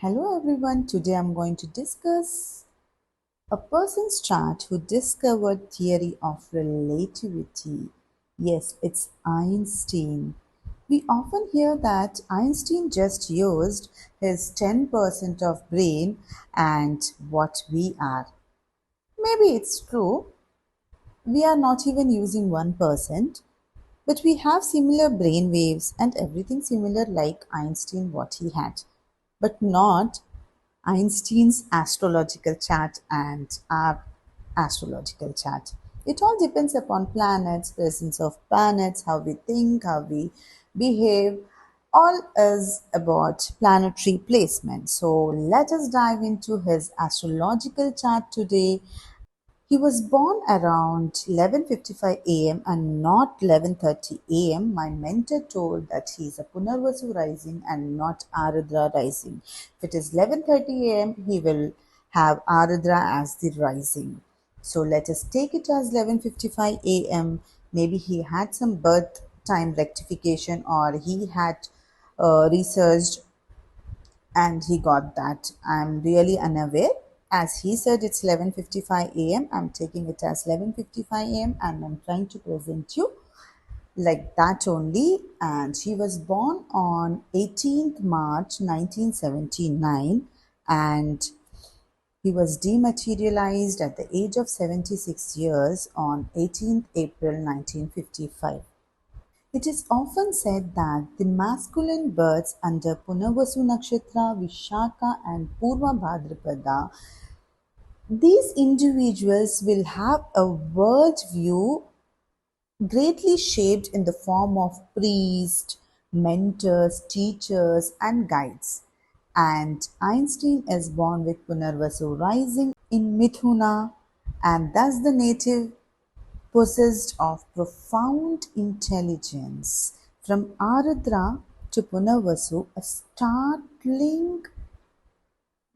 Hello everyone, today I'm going to discuss a person's chart who discovered theory of relativity. Yes, it's Einstein. We often hear that Einstein just used his 10% of brain and what we are. Maybe it's true. We are not even using 1%, but we have similar brain waves and everything similar like Einstein what he had, but not Einstein's astrological chart and our astrological chart. It all depends upon planets, presence of planets, how we think, how we behave. All is about planetary placement. So let us dive into his astrological chart today. He was born around 11:55 a.m. and not 11:30 a.m. My mentor told that he is a Punarvasu rising and not Aradra rising. If it is 11:30 a.m., he will have Aradra as the rising. So let us take it as 11:55 a.m. Maybe he had some birth time rectification or he had researched and he got that. I'm really unaware. As he said, it's 11:55 a.m. I'm taking it as 11:55 a.m. and I'm trying to present you like that only. And he was born on 18th March 1979 and he was dematerialized at the age of 76 years on 18th April 1955. It is often said that the masculine births under Punarvasu Nakshatra, Vishaka and Purva Bhadrapada, these individuals will have a world view greatly shaped in the form of priests, mentors, teachers and guides. And Einstein is born with Punarvasu rising in Mithuna and thus the native possessed of profound intelligence. From Aradra to Punavasu, a startling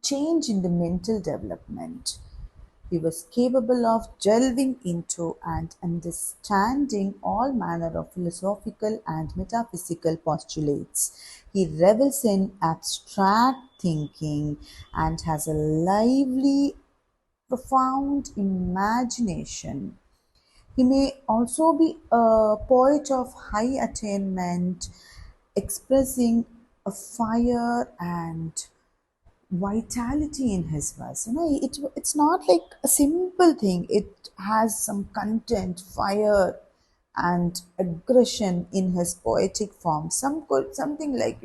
change in the mental development. He was capable of delving into and understanding all manner of philosophical and metaphysical postulates. He revels in abstract thinking and has a lively, profound imagination. He may also be a poet of high attainment, expressing a fire and vitality in his verse. It's not like a simple thing. It has some content, fire, and aggression in his poetic form. Something like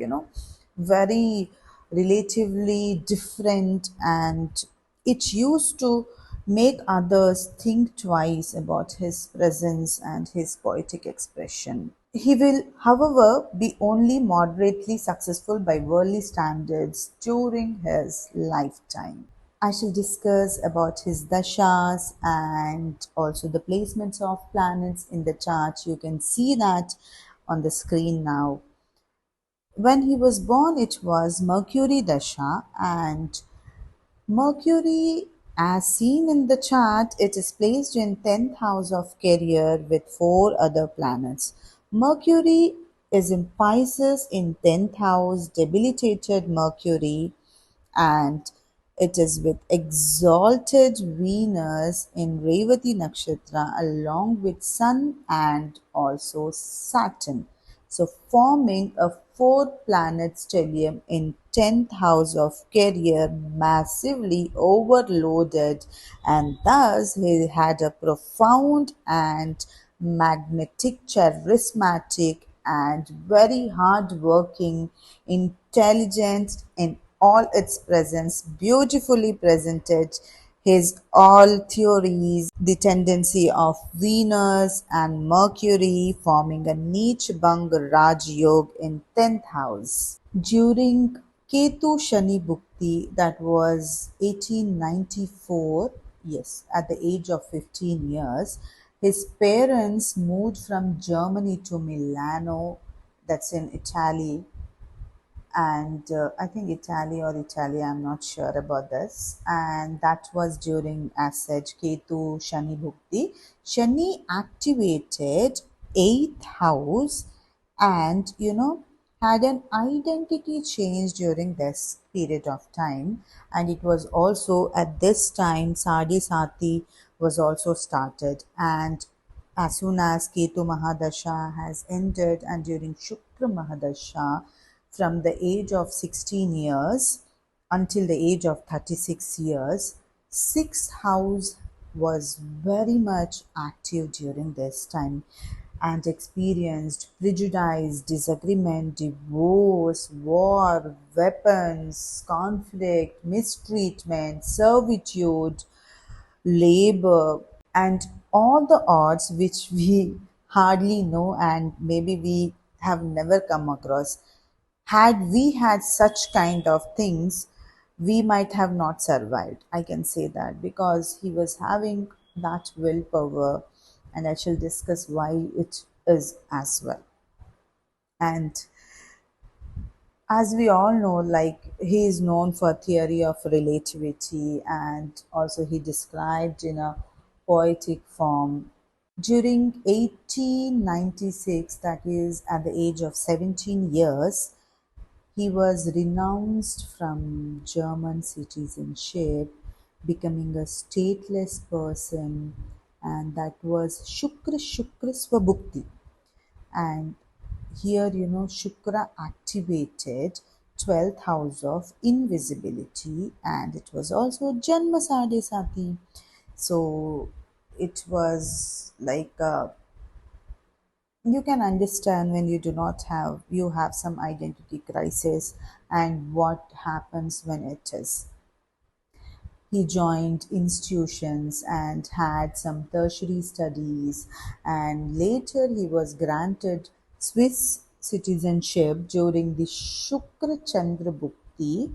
very relatively different, and it used to make others think twice about his presence and his poetic expression. He will, however, be only moderately successful by worldly standards during his lifetime. I shall discuss about his dashas and also the placements of planets in the chart. You can see that on the screen now. When he was born, it was Mercury dasha, and Mercury, as seen in the chart, it is placed in 10th house of career with four other planets. Mercury is in Pisces in 10th house, debilitated Mercury, and it is with exalted Venus in Revati Nakshatra along with Sun and also Saturn. So forming a four planet stellium in 10th house of career, massively overloaded, and thus he had a profound and magnetic, charismatic and very hard-working, intelligent in all its presence, beautifully presented his all theories, the tendency of Venus and Mercury forming a Neech Bang Raj Yog in 10th house. During Ketu Shani Bhukti, that was 1894, yes, at the age of 15 years, his parents moved from Germany to Milano, that's in Italy, and I think Italy or Italy, I'm not sure about this. And that was during, as said, Ketu Shani Bhukti. Shani activated 8th house, and had an identity change during this period of time, and it was also at this time Sadi Sati was also started. And as soon as Ketu Mahadasha has ended, and during Shukra Mahadasha, from the age of 16 years until the age of 36 years, sixth house was very much active during this time and experienced prejudice, disagreement, divorce, war, weapons, conflict, mistreatment, servitude, labor, and all the odds which we hardly know and maybe we have never come across. Had we had such kind of things, we might have not survived. I can say that because he was having that willpower, and I shall discuss why it is as well. And as we all know, like he is known for theory of relativity, and also he described in a poetic form during 1896, that is at the age of 17 years, he was renounced from German citizenship, becoming a stateless person, and that was Shukra Shukra Swabhukti. And here, Shukra activated 12th house of invisibility, and it was also Janma Sade Sati. So it was like you can understand when you have some identity crisis and what happens when it is. He joined institutions and had some tertiary studies, and later he was granted Swiss citizenship during the Shukra Chandra Bhukti,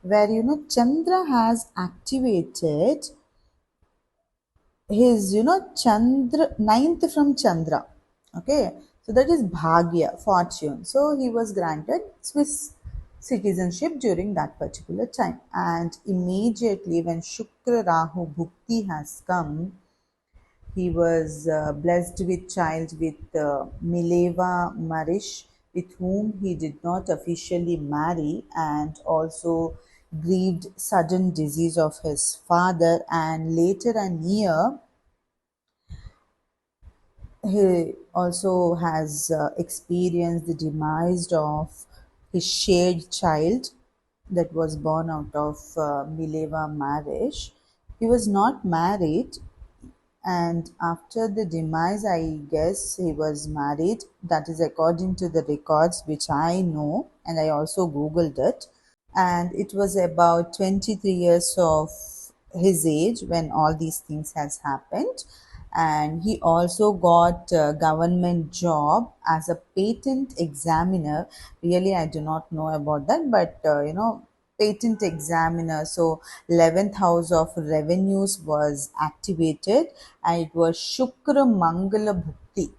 where Chandra has activated his Chandra ninth from Chandra. Okay, so that is Bhagya, fortune. So he was granted Swiss citizenship during that particular time, and immediately when Shukra Rahu Bhukti has come, he was blessed with child with Mileva Marish, with whom he did not officially marry, and also grieved sudden disease of his father, and later a year he also has experienced the demise of his shared child that was born out of Mileva marriage. He was not married, and after the demise, I guess he was married. That is according to the records which I know, and I also googled it. And it was about 23 years of his age when all these things has happened, and he also got a government job as a patent examiner. Really, I do not know about that, but patent examiner. So 11th house of revenues was activated, and it was Shukra Mangala Bhukti.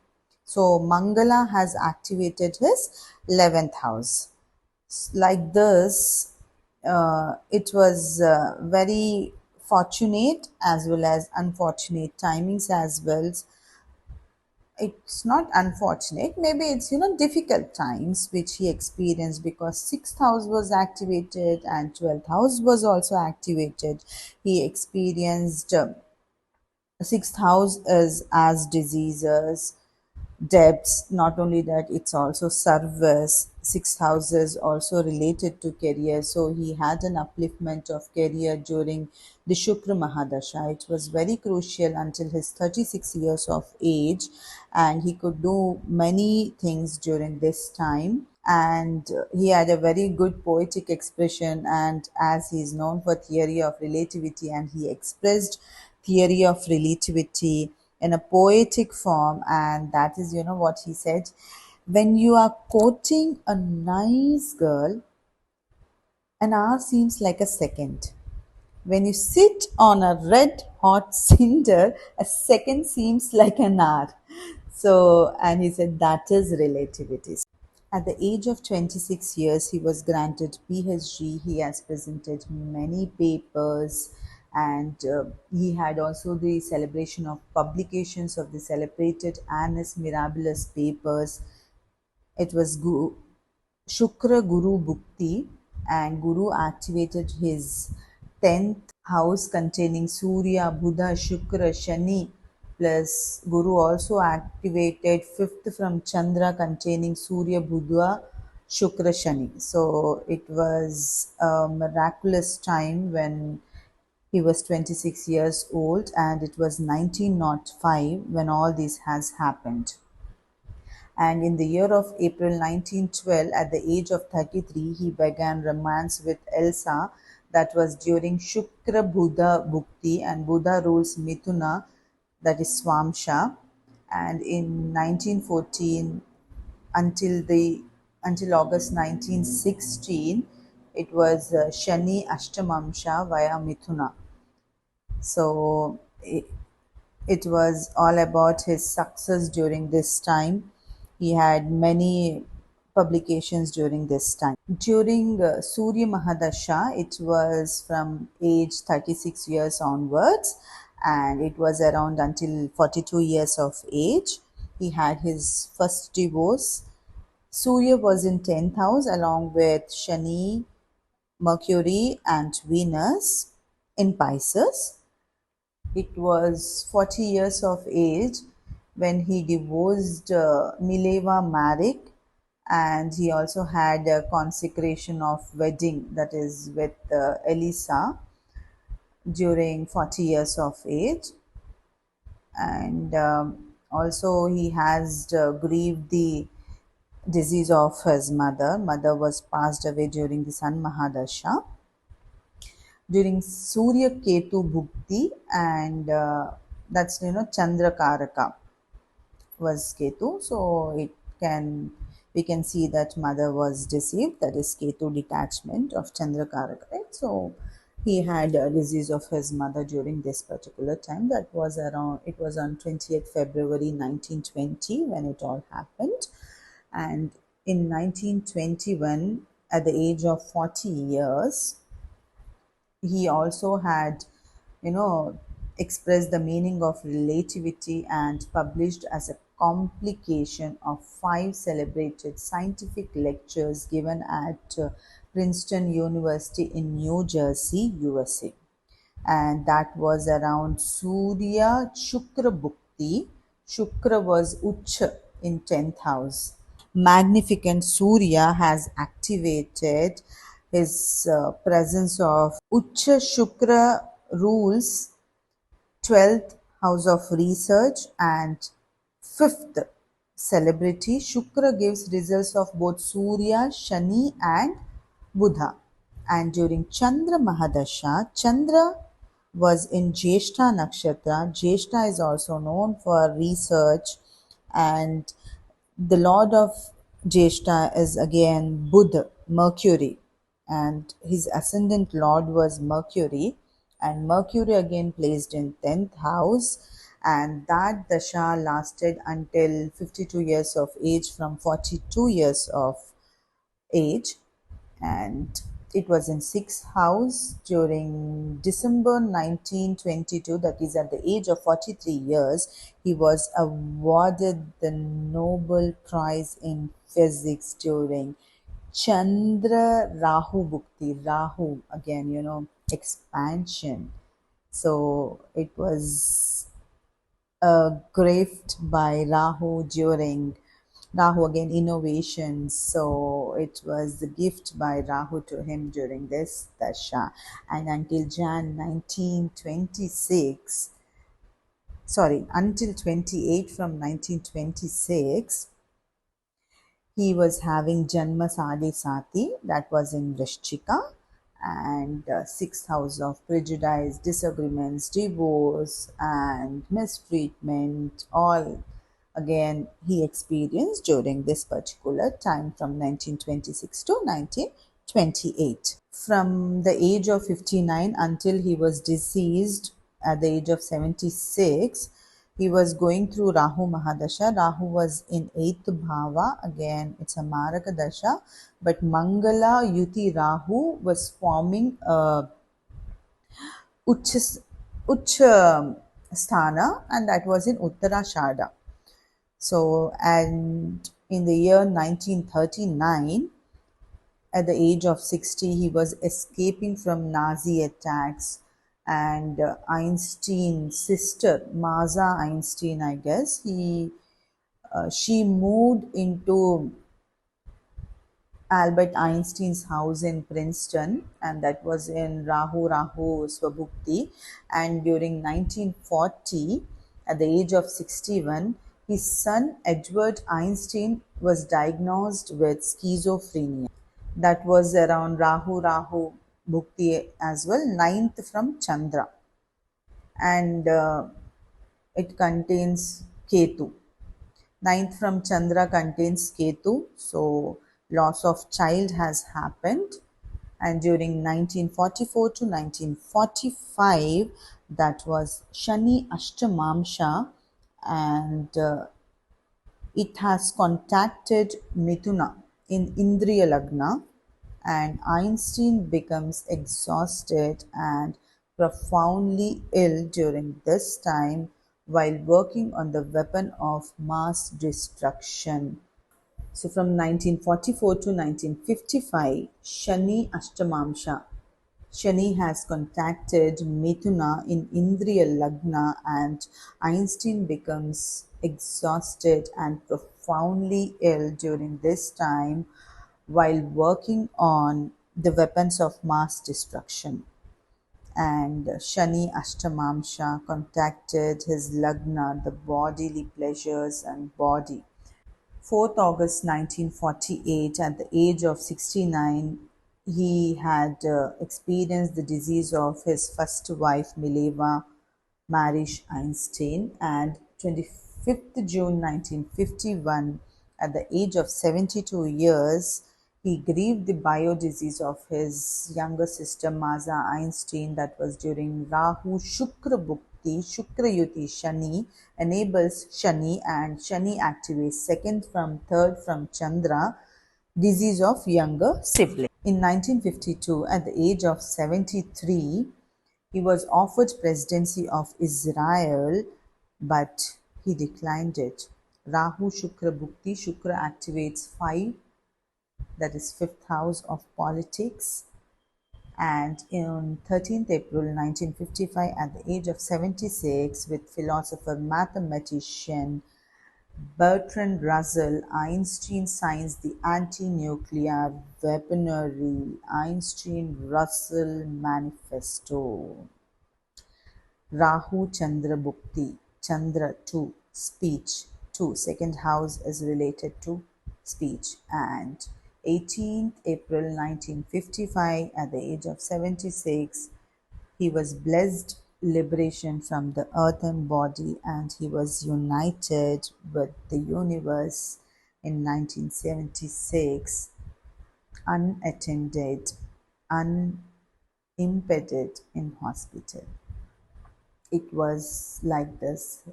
So Mangala has activated his 11th house. Like this, it was very fortunate as well as unfortunate timings as well. It's not unfortunate, maybe it's difficult times which he experienced, because sixth house was activated and 12th house was also activated. He experienced sixth house as diseases, debts. Not only that, it's also service. Sixth house is also related to career, so he had an upliftment of career during the Shukra Mahadasha. It was very crucial until his 36 years of age, and he could do many things during this time. And he had a very good poetic expression, and as he is known for theory of relativity, and he expressed theory of relativity in a poetic form, and that is what he said: when you are courting a nice girl, an hour seems like a second. When you sit on a red hot cinder, a second seems like an hour. So, and he said that is relativity. At the age of 26 years, he was granted PhD. He has presented many papers, and he had also the celebration of publications of the celebrated Annus Mirabilis papers. It was good. Shukra Guru Bhukti, and Guru activated his 10th house containing Surya, Buddha, Shukra, Shani, plus Guru also activated 5th from Chandra containing Surya, Buddha, Shukra, Shani. So it was a miraculous time when he was 26 years old, and it was 1905 when all this has happened. And in the year of April 1912, at the age of 33, he began romance with Elsa. That was during Shukra Buddha Bhukti, and Buddha rules Mithuna, that is Swamsha. And in 1914 until the until August 1916, it was Shani Ashtamamsha via Mithuna. So it was all about his success during this time. He had many publications during this time. During Surya Mahadasha, it was from age 36 years onwards, and it was around until 42 years of age. He had his first divorce. Surya was in 10th house along with Shani, Mercury, and Venus in Pisces. It was 40 years of age when he divorced Mileva Marik, and he also had a consecration of wedding, that is with Elisa, during 40 years of age. And also he has grieved the disease of his mother. Mother was passed away during the Sun Mahadasha. During Surya Ketu Bhukti, and that's Chandra Karaka was Ketu. So we can see that mother was deceived. That is Ketu detachment of Chandra Karaka. Right? So he had a disease of his mother during this particular time. That was around. It was on 20th February 1920 when it all happened, and in 1921, at the age of 40 years, he also had expressed the meaning of relativity and published as a complication of 5 celebrated scientific lectures given at Princeton University in New Jersey, USA. And that was around Surya Shukra Bhukti. Shukra was Ucha in 10th house. Magnificent Surya has activated his presence of Ucha Shukra rules 12th house of research and 5th celebrity. Shukra gives results of both Surya, Shani, and Buddha. And during Chandra Mahadasha, Chandra was in Jyeshta Nakshatra. Jyeshta is also known for research, and the lord of Jyeshta is again Buddha, Mercury, and his ascendant lord was Mercury, and Mercury again placed in 10th house, and that dasha lasted until 52 years of age from 42 years of age, and it was in 6th house during December 1922, that is at the age of 43 years. He was awarded the Nobel Prize in Physics during Chandra Rahu Bhukti. Rahu, again, expansion. So it was a gift by Rahu during Rahu, again innovations. So it was the gift by Rahu to him during this dasha, and until Jan 1926, sorry, until 28 from 1926, he was having Janma Sadi Sati, that was in Vrishchika, and 6th house of prejudice, disagreements, divorce, and mistreatment, all again he experienced during this particular time from 1926 to 1928. From the age of 59 until he was deceased at the age of 76, he was going through Rahu Mahadasha. Rahu was in 8th Bhava. Again, it's a Maraka Dasha. But Mangala Yuti Rahu was forming a Ucha Sthana, and that was in Uttarashada. So, and in the year 1939, at the age of 60, he was escaping from Nazi attacks. And Einstein's sister, Maza Einstein, I guess, she moved into Albert Einstein's house in Princeton, and that was in Rahu Swabhukti. And during 1940, at the age of 61, his son Edward Einstein was diagnosed with schizophrenia. That was around Rahu Bhukti as well, ninth from Chandra, and it contains Ketu. Ninth from Chandra contains Ketu, so loss of child has happened. And during 1944 to 1945, that was Shani Ashtamamsha, and it has contacted Mithuna in Indriya Lagna, and Einstein becomes exhausted and profoundly ill during this time while working on the weapon of mass destruction. So from 1944 to 1955, Shani Ashtamamsha. Shani has contacted Mithuna in Indriya Lagna, and Einstein becomes exhausted and profoundly ill during this time while working on the weapons of mass destruction. And Shani Ashtamamsha contacted his Lagna, the bodily pleasures and body. 4th August 1948, at the age of 69, he had experienced the disease of his first wife, Mileva Marish Einstein, and 25th June 1951, at the age of 72 years, he grieved the bio-disease of his younger sister Maza Einstein. That was during Rahu Shukra Bhukti. Shukra Yuti Shani enables Shani, and Shani activates second from third from Chandra, disease of younger sibling. In 1952, at the age of 73, he was offered presidency of Israel, but he declined it. Rahu Shukra Bhukti. Shukra activates 5, that is fifth house of politics. And in 13th April 1955, at the age of 76, with philosopher mathematician Bertrand Russell, Einstein signs the anti-nuclear weaponry Einstein-Russell Manifesto. Rahu Chandra Bhukti. Chandra 2, speech. 2, second house is related to speech. And 18th April 1955, at the age of 76, he was blessed liberation from the earthen body, and he was united with the universe in 1976, unattended, unimpeded in hospital. It was like this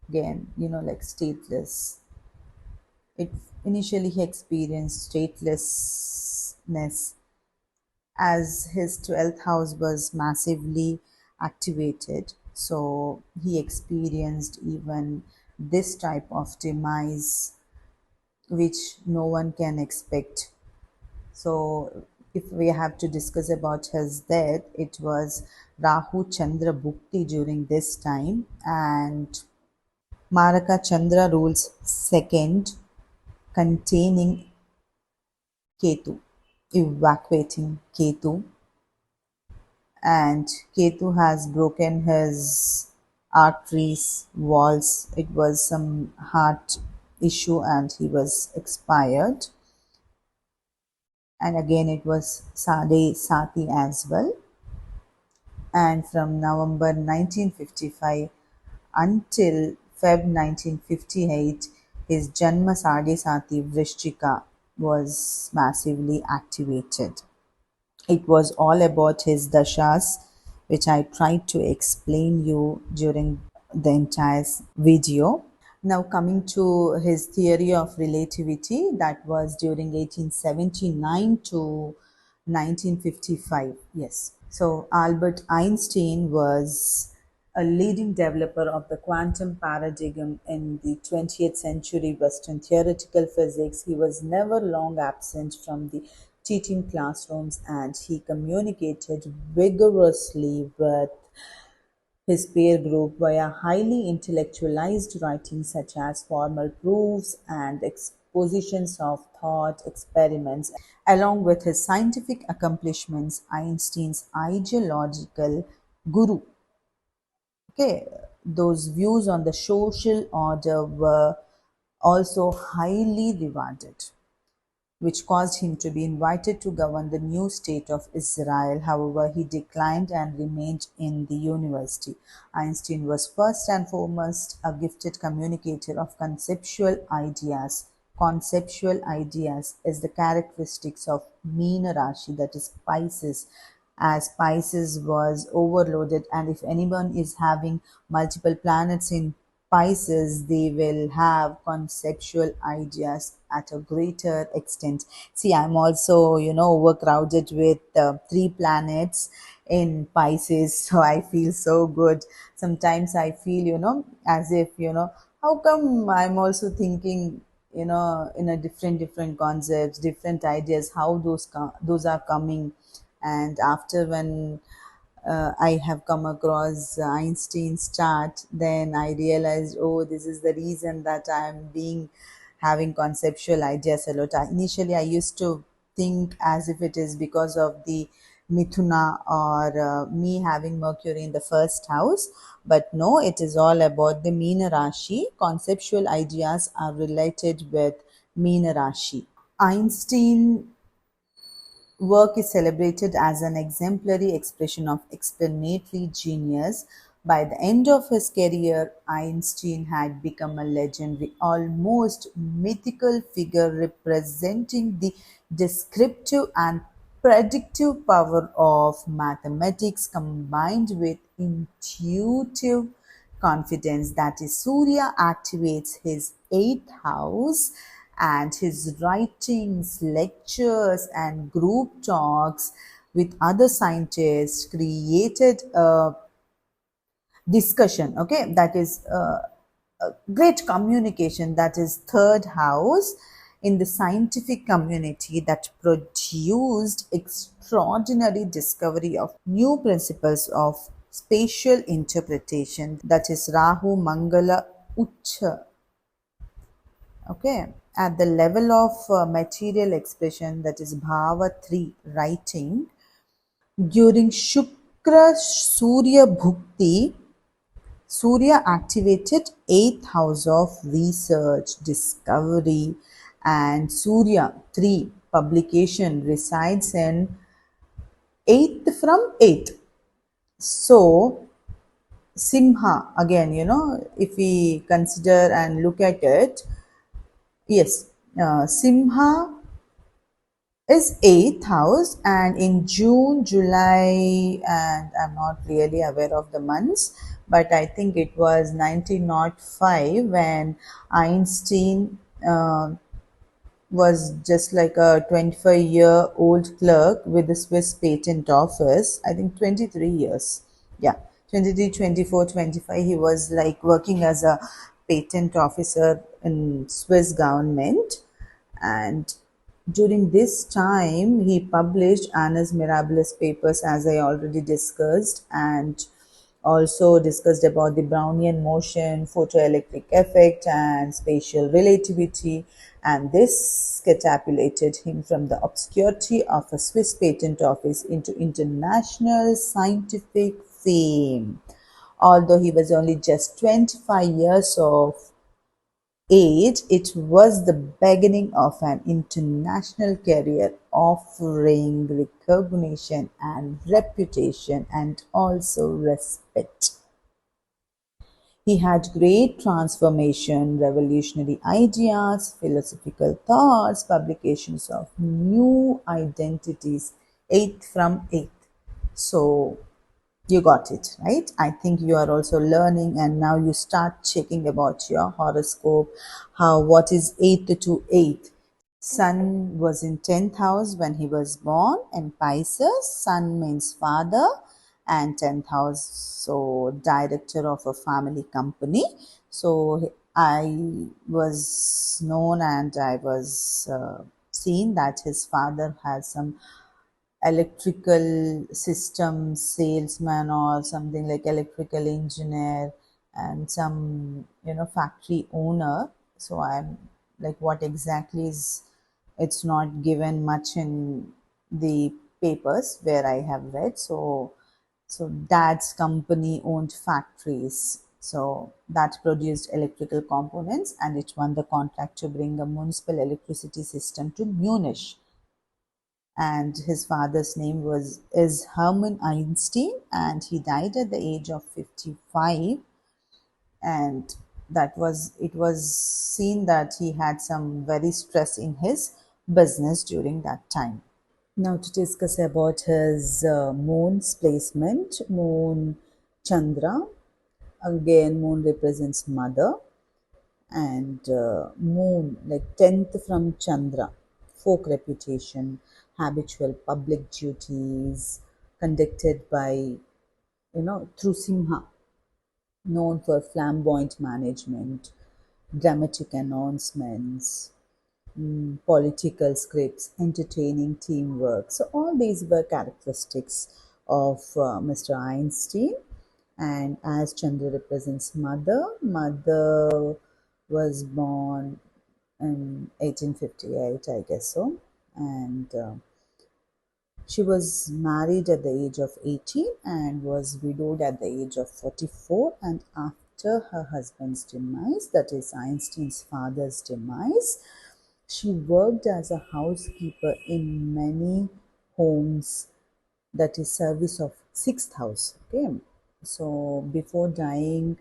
again, like stateless. It initially he experienced statelessness as his 12th house was massively activated. So he experienced even this type of demise, which no one can expect. So if we have to discuss about his death, it was Rahu Chandra Bhukti during this time, and Maraka Chandra rules second, containing Ketu, evacuating Ketu, and Ketu has broken his arteries, walls. It was some heart issue, and he was expired. And again, it was Sade Sati as well. And from November 1955 until Feb 1958, his Janma Sade Sati Vrishchika was massively activated. It was all about his dashas, which I tried to explain you during the entire video. Now coming to his theory of relativity, that was during 1879 to 1955. Yes. So Albert Einstein was a leading developer of the quantum paradigm in the 20th century Western theoretical physics. He was never long absent from the teaching classrooms, and he communicated vigorously with his peer group via highly intellectualized writings such as formal proofs and expositions of thought experiments. Along with his scientific accomplishments, Einstein's ideological guru, okay, those views on the social order were also highly regarded, which caused him to be invited to govern the new state of Israel. However, he declined and remained in the university. Einstein was first and foremost a gifted communicator of conceptual ideas. Conceptual ideas is the characteristics of Meena Rashi, that is Pisces, as Pisces was overloaded, and if anyone is having multiple planets in Pisces, they will have conceptual ideas at a greater extent. See, I'm also, overcrowded with three planets in Pisces, so I feel so good. Sometimes I feel, as if, how come I'm also thinking, in a different concepts, different ideas, how those are coming. And after when I have come across Einstein's chart, then I realized, oh, this is the reason that I'm being having conceptual ideas a lot. Initially, I used to think as if it is because of the Mithuna or me having Mercury in the first house, but no, it is all about the Meena Rashi. Conceptual ideas are related with Meena Rashi. Einstein work is celebrated as an exemplary expression of explanatory genius. By the end of his career, Einstein had become a legendary, almost mythical figure representing the descriptive and predictive power of mathematics combined with intuitive confidence. That is, Surya activates his eighth house, and his writings, lectures, and group talks with other scientists created a discussion, okay, that is a great communication, that is third house in the scientific community, that produced extraordinary discovery of new principles of spatial interpretation, that is Rahu Mangala Ucha, okay, at the level of material expression, that is Bhava 3 writing. During Shukra Surya Bhukti, Surya activated 8th house of research, discovery, and Surya 3 publication resides in 8th from 8th. So, Simha, again, if we consider and look at it, yes, Simha is 8th house, and in June, July, and I'm not really aware of the months, but I think it was 1905 when Einstein was just like a 25-year-old clerk with the Swiss Patent Office. I think 23 years. Yeah, 23, 24, 25. He was like working as a patent officer in Swiss government. And during this time, he published Annus Mirabilis papers, as I already discussed, and also discussed about the Brownian motion, photoelectric effect, and spatial relativity. And this catapulted him from the obscurity of a Swiss patent office into international scientific fame. Although he was only just 25 years of age, it was the beginning of an international career offering recognition and reputation and also respect. He had great transformation, revolutionary ideas, philosophical thoughts, publications of new identities, eighth from eighth. So you got it, right? I think you are also learning, and now you start checking about your horoscope, how what is eighth to eighth. Sun was in 10th house when he was born in Pisces. Sun means father, and 10th house, so director of a family company. So I was known, and I was seen that his father has some electrical system salesman or something like electrical engineer and some factory owner. So I'm like, what exactly is, it's not given much in the papers where I have read. So dad's company owned factories, so that produced electrical components, and it won the contract to bring a municipal electricity system to Munich. And his father's name was is Hermann Einstein, and he died at the age of 55. And that was it was seen that he had some very stress in his business during that time. Now to discuss about his moon's placement. Moon Chandra, again moon represents mother, and moon like 10th from Chandra, folk reputation, habitual public duties conducted by through Simha, known for flamboyant management, dramatic announcements, political scripts, entertaining teamwork. So all these were characteristics of Mr. Einstein. And as Chandra represents mother, mother was born in 1858, I guess so. And she was married at the age of 18 and was widowed at the age of 44. And after her husband's demise, that is Einstein's father's demise, she worked as a housekeeper in many homes, that is service of sixth house. Okay, so before dying,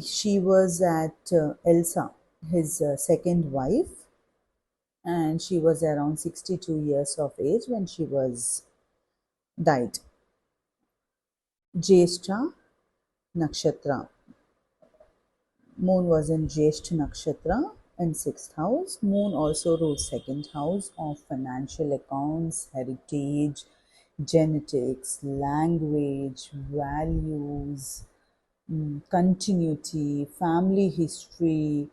she was at Elsa, his second wife, and she was around 62 years of age when she was died. Jyeshtha Nakshatra. Moon was in Jyeshtha Nakshatra in sixth house. Moon also rules second house of financial accounts, heritage, genetics, language, values, continuity, family history.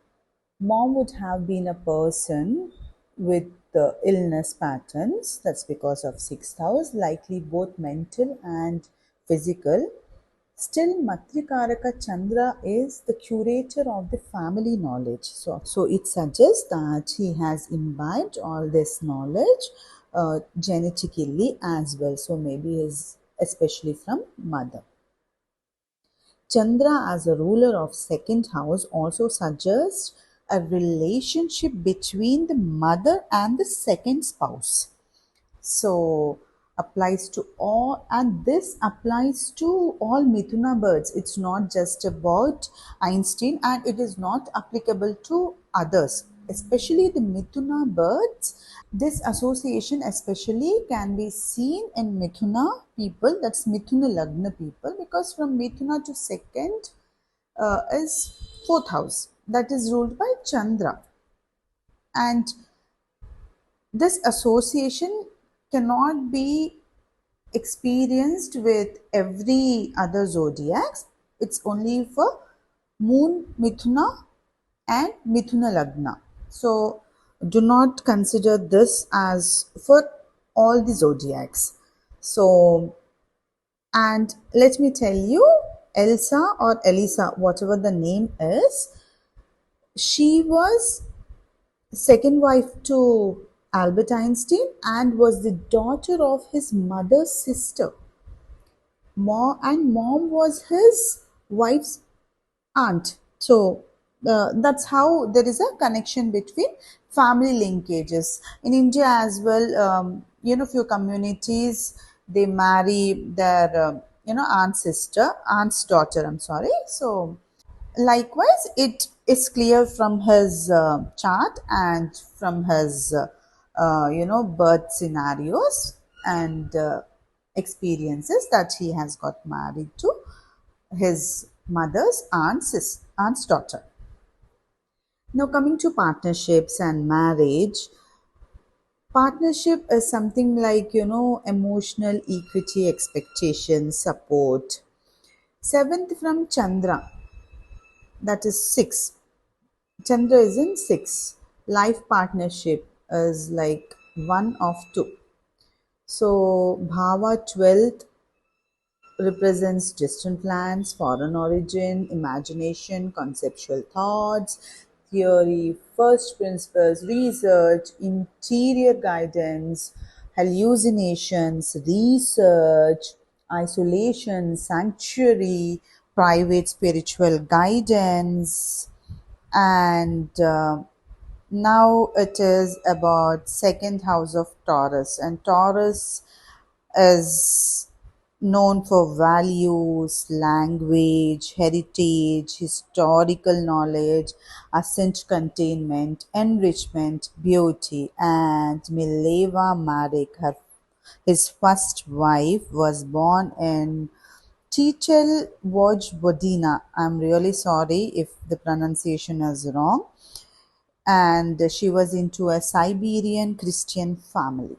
Mom would have been a person with the illness patterns. That's because of sixth house, likely both mental and physical. Still, Matrikaraka Chandra is the curator of the family knowledge. So it suggests that he has imbibed all this knowledge genetically as well. So maybe is especially from mother. Chandra as a ruler of second house also suggests a relationship between the mother and the second spouse. So applies to all, and this applies to all Mithuna birds. It's not just about Einstein, and it is not applicable to others, especially the Mithuna birds. This association especially can be seen in Mithuna people, that's Mithuna Lagna people, because from Mithuna to second is fourth house, that is ruled by Chandra. And this association cannot be experienced with every other zodiacs. It's only for Moon Mithuna and Mithuna Lagna. So do not consider this as for all the zodiacs. So, and let me tell you, Elsa or Elisa, whatever the name is, she was second wife to Albert Einstein and was the daughter of his mother's sister. Mom was his wife's aunt. So that's how there is a connection between family linkages in India as well. Few communities, they marry their aunt's daughter, I'm sorry. So likewise, it is clear from his chart and from his birth scenarios and experiences that he has got married to his mother's aunt's daughter. Now coming to partnerships and marriage, partnership is something like emotional equity, expectation, support. Seventh from Chandra, that is 6. Chandra is in 6. Life partnership, is like one of two. So Bhava 12th represents distant plans, foreign origin, imagination, conceptual thoughts, theory, first principles, research, interior guidance, hallucinations, research, isolation, sanctuary, private spiritual guidance, and now it is about second house of Taurus, and Taurus is known for values, language, heritage, historical knowledge, ascent containment, enrichment, beauty. And Mileva Marek, his first wife, was born in Titel Vojvodina. I'm really sorry if the pronunciation is wrong. And she was into a Siberian Christian family.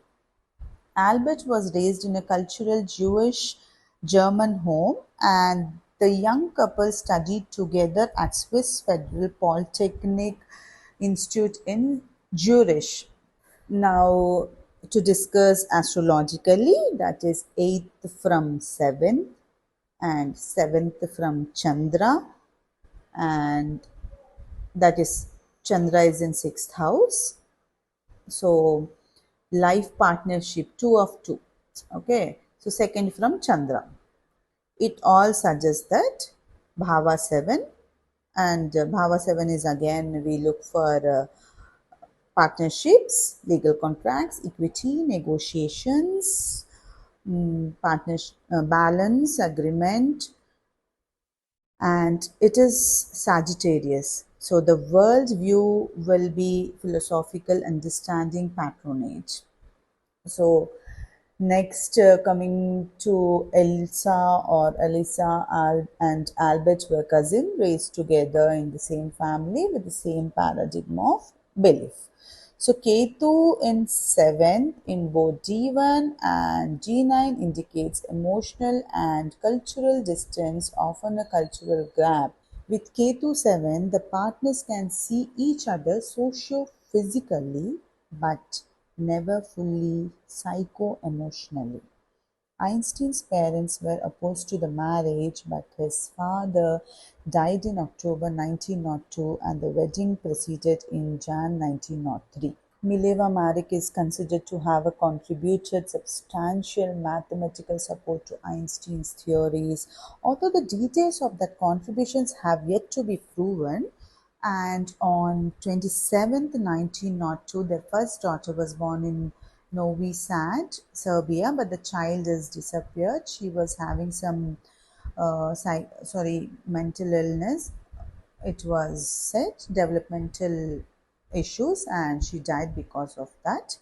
Albert was raised in a cultural Jewish German home, and the young couple studied together at Swiss Federal Polytechnic Institute in Zurich. Now, to discuss astrologically, that is 8th from 7th and 7th from Chandra, and that is Chandra is in 6th house. So life partnership, two of two. Okay, so second from Chandra, it all suggests that Bhava 7, and Bhava 7 is again we look for partnerships, legal contracts, equity, negotiations, partnership, balance, agreement, and it is Sagittarius. So the world view will be philosophical understanding, patronage. So next, coming to Elsa or Elisa and Albert were cousins, raised together in the same family with the same paradigm of belief. So Ketu in 7th in both D1 and G9 indicates emotional and cultural distance, often a cultural gap. With Ketu 7, the partners can see each other socio-physically but never fully psycho-emotionally. Einstein's parents were opposed to the marriage, but his father died in October 1902 and the wedding proceeded in Jan 1903. Mileva Maric is considered to have contributed substantial mathematical support to Einstein's theories, although the details of that contributions have yet to be proven. And on 27th 1902, their first daughter was born in Novi Sad, Serbia, but the child has disappeared. She was having some mental illness, it was said, developmental issues, and she died because of that.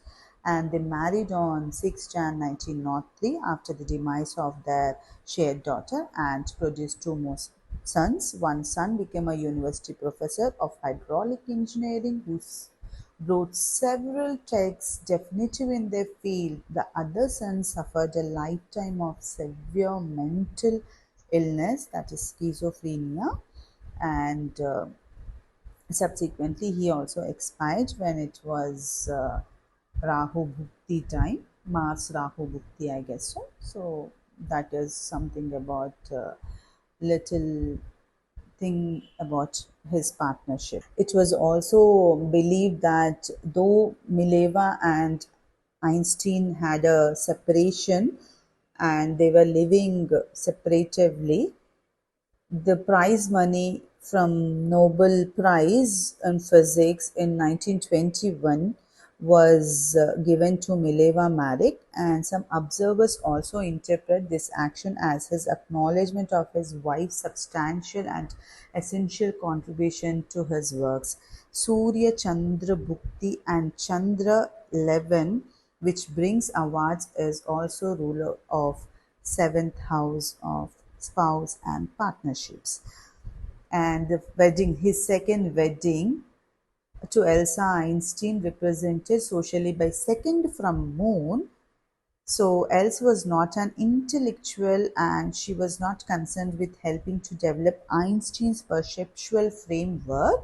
And they married on 6 Jan 1903 after the demise of their shared daughter, and produced two more sons. One son became a university professor of hydraulic engineering who wrote several texts definitive in their field. The other son suffered a lifetime of severe mental illness, that is schizophrenia, and subsequently he also expired when it was Rahu Bhukti time, Mars Rahu Bhukti, I guess so. So that is something about little thing about his partnership. It was also believed that though Mileva and Einstein had a separation and they were living separatively, the prize money from Nobel Prize in Physics in 1921 was given to Mileva Maric, and some observers also interpret this action as his acknowledgement of his wife's substantial and essential contribution to his works. Surya Chandra Bhukti and Chandra 11, which brings awards, is also ruler of 7th house of spouse and partnerships. And the wedding, his second wedding to Elsa Einstein, represented socially by second from moon. So Elsa was not an intellectual and she was not concerned with helping to develop Einstein's perceptual framework.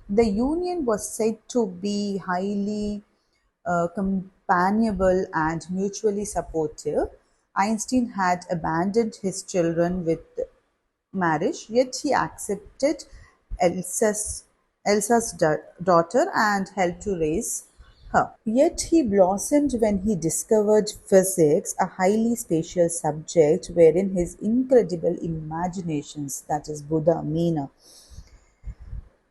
The union was said to be highly companionable, and mutually supportive. Einstein had abandoned his children with marriage, yet he accepted Elsa's, Elsa's daughter and helped to raise her. Yet he blossomed when he discovered physics, a highly spatial subject wherein his incredible imaginations, that is Buddha, Meena,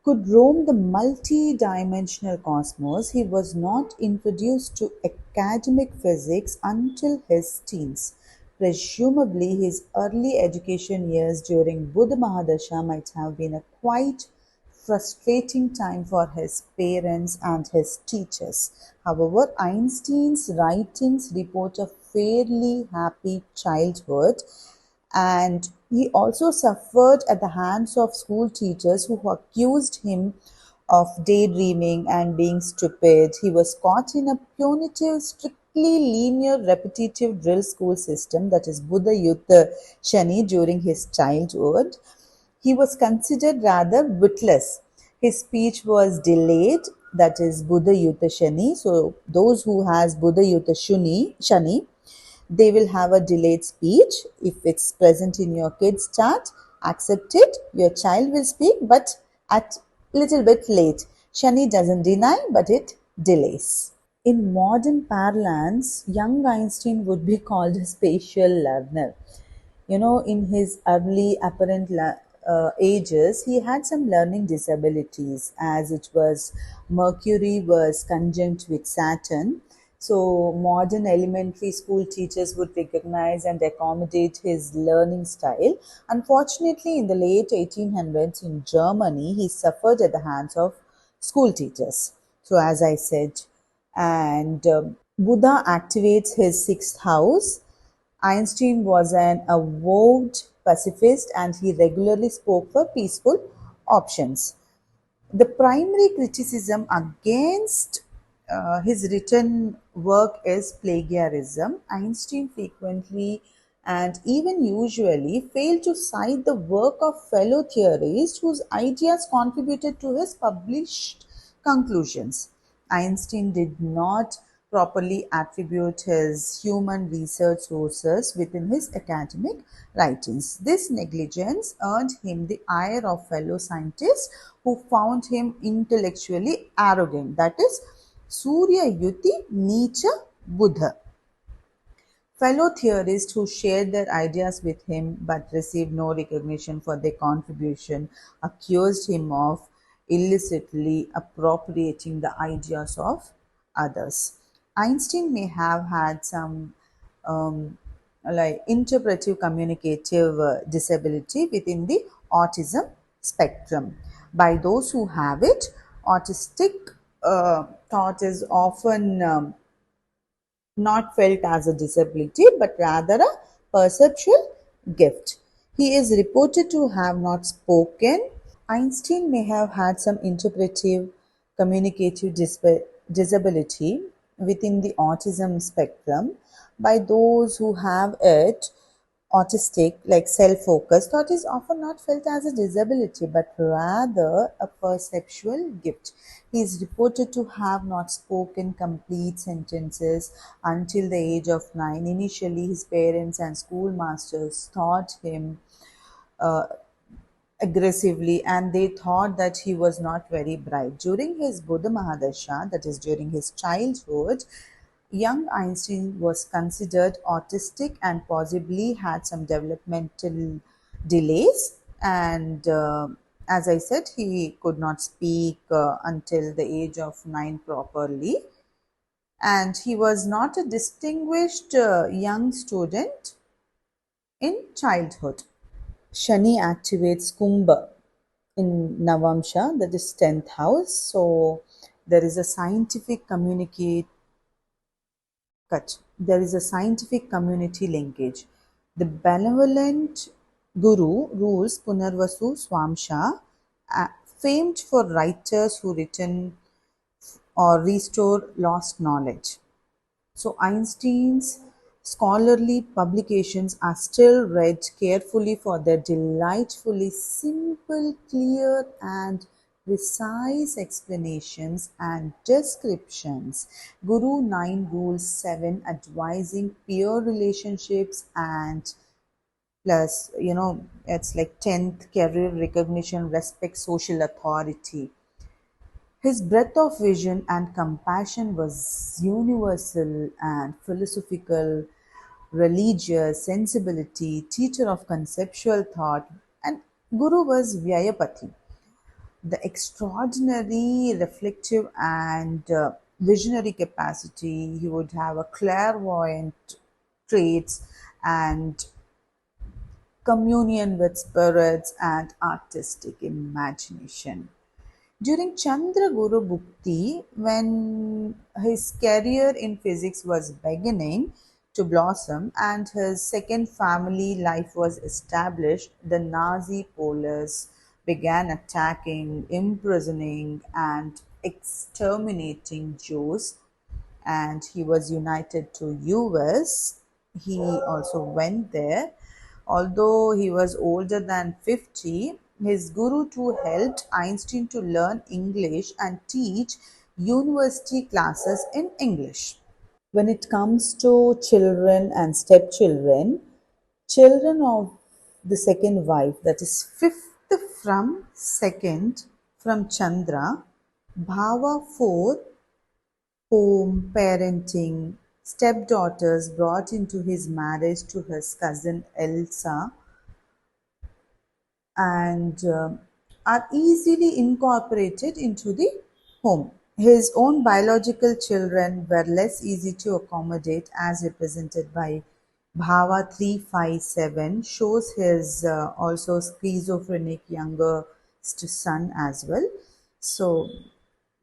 could roam the multi-dimensional cosmos. He was not introduced to academic physics until his teens. Presumably, his early education years during Buddha Mahadasha might have been a quite frustrating time for his parents and his teachers. However, Einstein's writings report a fairly happy childhood, and he also suffered at the hands of school teachers who accused him of daydreaming and being stupid. He was caught in a punitive, strictly linear, repetitive drill school system, that is Buddha Yutta Shani, during his childhood. He was considered rather witless. His speech was delayed, that is Buddha Yutta Shani. So those who has Buddha Yutta Shani, they will have a delayed speech. If it's present in your kids chart, accept it. Your child will speak, but at little bit late. Shani doesn't deny, but it delays. In modern parlance, young Einstein would be called a spatial learner. In his early apparent ages, he had some learning disabilities, as it was Mercury was conjunct with Saturn. So modern elementary school teachers would recognize and accommodate his learning style. Unfortunately, in the late 1800s in Germany, he suffered at the hands of school teachers. So as I said, and Buddha activates his sixth house. Einstein was an avowed pacifist, and he regularly spoke for peaceful options. The primary criticism against his written work is plagiarism. Einstein frequently and even usually failed to cite the work of fellow theorists whose ideas contributed to his published conclusions. Einstein did not properly attribute his human research sources within his academic writings. This negligence earned him the ire of fellow scientists who found him intellectually arrogant. That is, Surya Yuti Nietzsche Buddha. Fellow theorists who shared their ideas with him but received no recognition for their contribution accused him of illicitly appropriating the ideas of others. Einstein may have had some like interpretive communicative disability within the autism spectrum. By those who have it, autistic thought is often not felt as a disability but rather a perceptual gift. He is reported to have not spoken. Einstein may have had some interpretive communicative disability within the autism spectrum. By those who have it, autistic, like self-focused, thought is often not felt as a disability but rather a perceptual gift. He is reported to have not spoken complete sentences until the age of 9. Initially, his parents and schoolmasters taught him aggressively, and they thought that he was not very bright. During his Buddha Mahadasha, that is during his childhood, young Einstein was considered autistic and possibly had some developmental delays. And as I said, he could not speak until the age of 9 properly. And he was not a distinguished young student in childhood. Shani activates Kumbha in Navamsha, that is 10th house. So there is a scientific communicate cut. There is a scientific community linkage. The benevolent guru rules Punarvasu Swamsha, famed for writers who written or restore lost knowledge. So Einstein's scholarly publications are still read carefully for their delightfully simple, clear, and precise explanations and descriptions. Guru 9 Rules 7 advising peer relationships and plus, it's like 10th career recognition, respect social authority. His breadth of vision and compassion was universal and philosophical, religious, sensibility, teacher of conceptual thought, and Guru was Vyayapati. The extraordinary reflective and visionary capacity, he would have a clairvoyant traits and communion with spirits and artistic imagination. During Chandra Guru Bhukti, when his career in physics was beginning to blossom and his second family life was established, the Nazi police began attacking, imprisoning, and exterminating Jews, and he was united to US. He also went there. Although he was older than 50, his guru too helped Einstein to learn English and teach university classes in English. When it comes to children and stepchildren, children of the second wife, that is fifth from second from Chandra, Bhava fourth, home, parenting, stepdaughters brought into his marriage to his cousin Elsa, and are easily incorporated into the home. His own biological children were less easy to accommodate, as represented by Bhava 357, shows his also schizophrenic youngest son as well. So,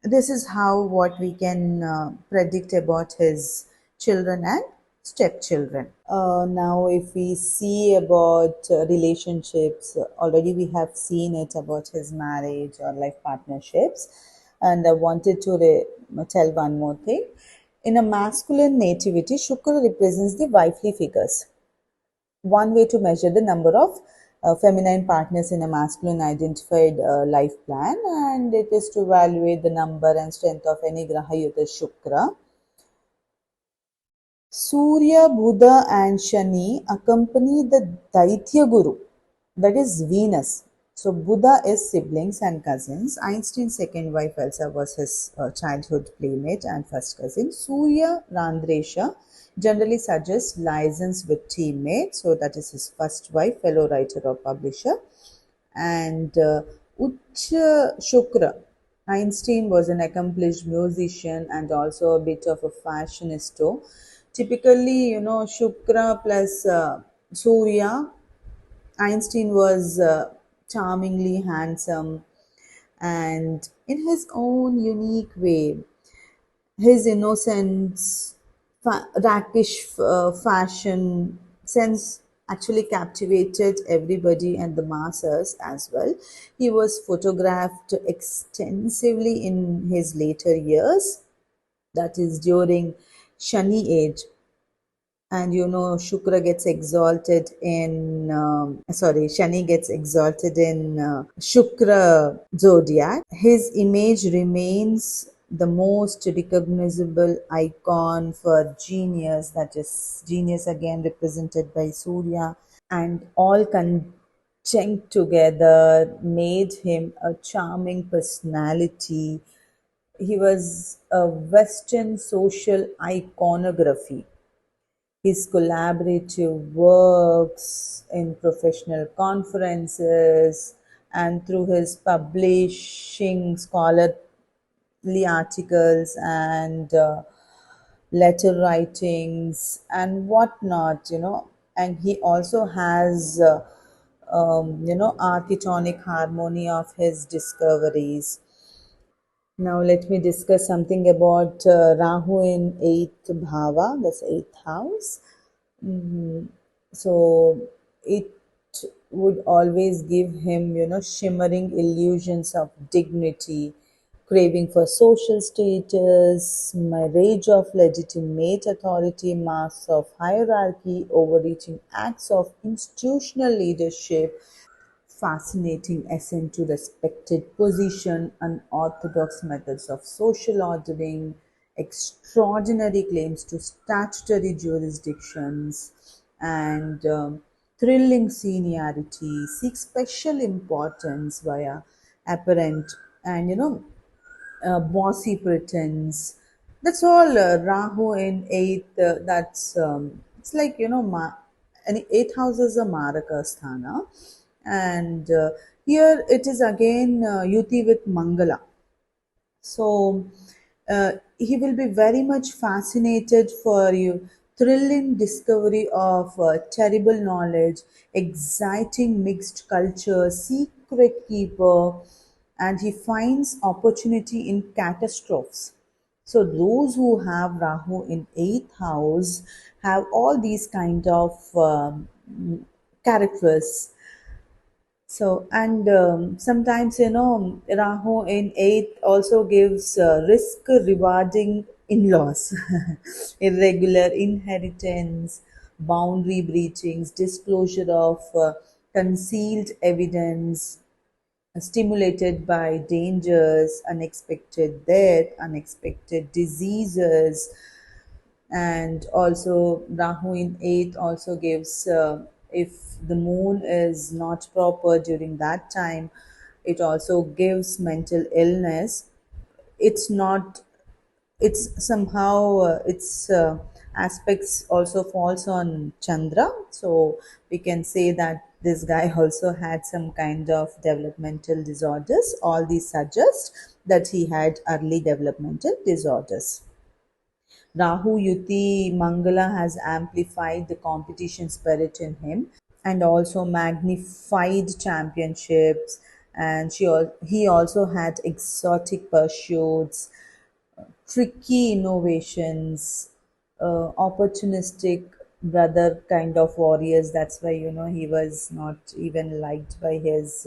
this is how what we can predict about his children and stepchildren. Now, if we see about relationships, already we have seen it about his marriage or life partnerships, and I wanted to tell one more thing. In a masculine nativity, Shukra represents the wifely figures. One way to measure the number of feminine partners in a masculine identified life plan, and it is to evaluate the number and strength of any graha yuta Shukra. Surya, Buddha, and Shani accompany the Daitya Guru, that is Venus. So, Buddha is siblings and cousins. Einstein's second wife Elsa was his childhood playmate and first cousin. Surya Randresha generally suggests license with teammate, so that is his first wife, fellow writer or publisher. And Ucha Shukra. Einstein was an accomplished musician and also a bit of a fashionista. Typically, Shukra plus Surya, Einstein was charmingly handsome and in his own unique way. His innocence, rakish fashion sense actually captivated everybody and the masses as well. He was photographed extensively in his later years, that is during Shani age. And Shukra gets exalted in sorry, Shani gets exalted in Shukra zodiac. His image remains the most recognizable icon for genius, that is genius again represented by Surya, and all conjunct together made him a charming personality. He was a Western social iconography. His collaborative works in professional conferences and through his publishing scholarly articles and letter writings and whatnot, and he also has architectonic harmony of his discoveries. Now let me discuss something about Rahu in 8th bhava, that's 8th house. Mhm. So it would always give him, shimmering illusions of dignity, craving for social status, marriage of legitimate authority, masks of hierarchy, overreaching acts of institutional leadership, fascinating ascent to respected position, unorthodox methods of social ordering, extraordinary claims to statutory jurisdictions, and thrilling seniority, seek special importance via apparent and bossy pretense. That's all. Rahu in eighth. That's it's like an eighth house is a Maraka sthana, and here it is again Yuti with Mangala. So he will be very much fascinated for you. Thrilling discovery of terrible knowledge, exciting mixed culture, secret keeper, and he finds opportunity in catastrophes. So those who have Rahu in eighth house have all these kind of characters. So, and sometimes, Rahu in eighth also gives risk rewarding in laws, irregular inheritance, boundary breachings, disclosure of concealed evidence, stimulated by dangers, unexpected death, unexpected diseases, and also Rahu in 8th also gives if the moon is not proper during that time, it also gives mental illness. It's not, it's somehow its aspects also falls on Chandra, so we can say that this guy also had some kind of developmental disorders. All these suggest that he had early developmental disorders. Rahu Yuti Mangala has amplified the competition spirit in him and also magnified championships. And he also had exotic pursuits, tricky innovations, opportunistic brother kind of warriors. That's why he was not even liked by his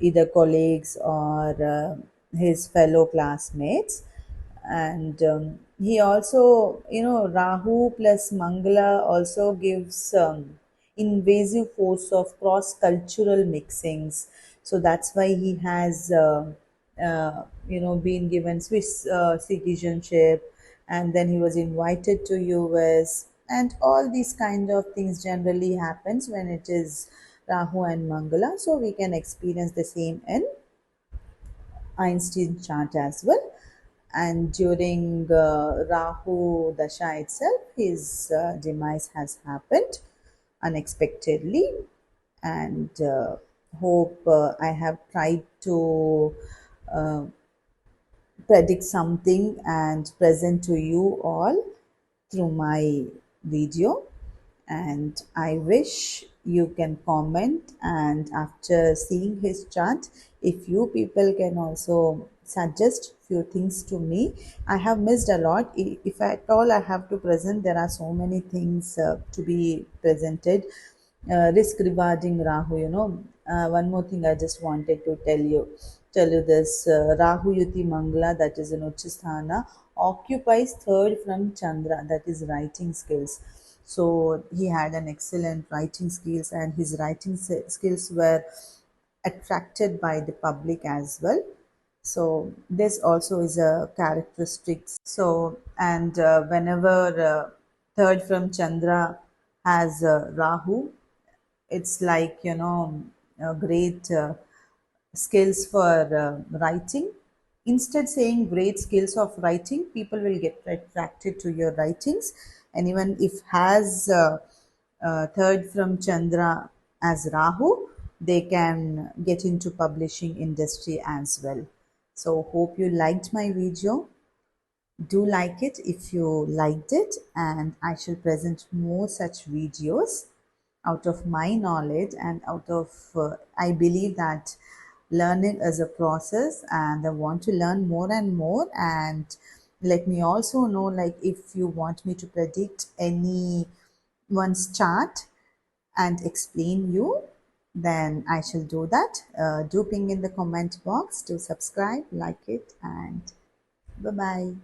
either colleagues or his fellow classmates. And he also, Rahu plus Mangala also gives invasive force of cross cultural mixings. So that's why he has been given Swiss citizenship, and then he was invited to US, and all these kind of things generally happens when it is Rahu and Mangala. So we can experience the same in Einstein chart as well. And during Rahu Dasha itself, his demise has happened unexpectedly. And hope I have tried to uh, predict something and present to you all through my video. And I wish you can comment, and after seeing his chart, if you people can also suggest few things to me. I have missed a lot. If at all I have to present, there are so many things to be presented. Risk rewarding Rahu, one more thing I just wanted to tell you this. Rahu Yuti Mangala, that is in Uchisthana, occupies third from Chandra, that is writing skills. So he had an excellent writing skills, and his writing skills were attracted by the public as well. So this also is a characteristic. So, and whenever third from Chandra has Rahu, it's like a great skills for writing. Instead saying great skills of writing, people will get attracted to your writings. And even if has third from Chandra as Rahu, they can get into publishing industry as well. So hope you liked my video. Do like it if you liked it, and I shall present more such videos out of my knowledge and out of I believe that learning is a process, and I want to learn more and more. And let me also know, like, if you want me to predict any one's chart and explain you, then I shall do that. Do ping in the comment box to subscribe, like it, and bye bye.